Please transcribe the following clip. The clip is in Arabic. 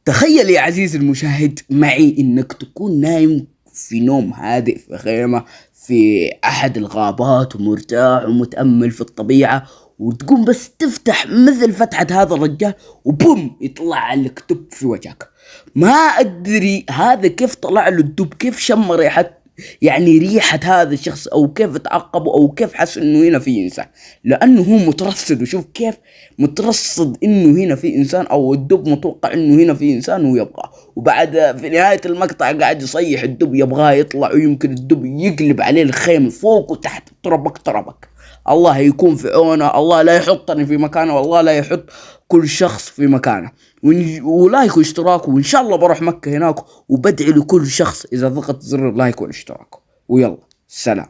تخيل يا عزيزي المشاهد معي انك تكون نايم في نوم هادئ في خيمة في احد الغابات ومرتاح ومتأمل في الطبيعة، وتقوم بس تفتح مثل فتحة هذا الرجال وبوم يطلع لك دب في وجهك. ما ادري هذا كيف طلع له الدب، كيف شم ريحة، يعني ريحة هذا الشخص، او كيف تعقبه، او كيف حس انه هنا في انسان، لانه هو مترصد. وشوف كيف مترصد انه هنا في انسان، او الدب متوقع انه هنا في انسان ويبغاه. وبعد في نهاية المقطع قاعد يصيح الدب يبغاه يطلع، ويمكن الدب يقلب عليه الخيمة فوق وتحت، تربك. الله يكون في عونه، الله لا يحطني في مكانه، والله لا يحط كل شخص في مكانه. ولايك واشتراك، وان شاء الله بروح مكة هناك، وبدعي لكل شخص اذا ضغط زر اللايك والاشتراك. ويلا سلام.